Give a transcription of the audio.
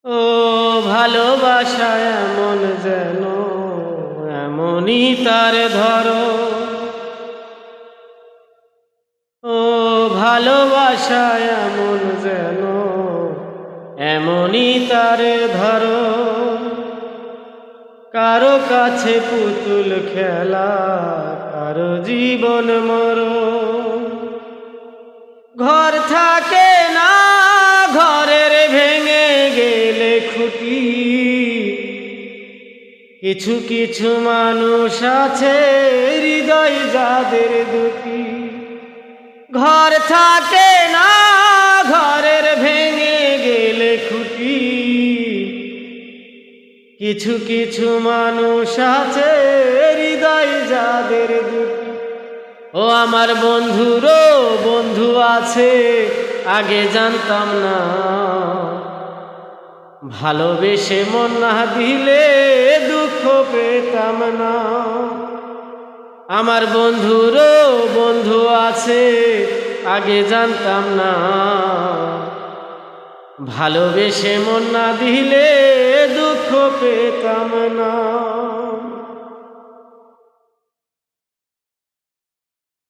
ও ভালোবাসা এমন যেন এমনই তার ধরো। ও ভালোবাসা এমন যেন এমনই তার ধরো। কারো কাছে পুতুল খেলা, কারো জীবন মরণ। ঘর থাকে না, ঘরের ভেঙে গেলে খুঁটি। কিছু কিছু মানুষ আছে হৃদয় যাদের দুটি। ঘর থাকে না, ঘরের ভেঙে গেলে খুঁটি। কিছু কিছু মানুষ আছে হৃদয় যাদের দুটি। ও আমার বন্ধুরও বন্ধু আছে, আগে জানতাম না। ভালোবেসে মন না দিলে দুঃখ পেতাম না। আমার বন্ধুরও বন্ধু আছে, আগে জানতাম না। ভালোবেসে মন না দিলে দুঃখ পেতাম না।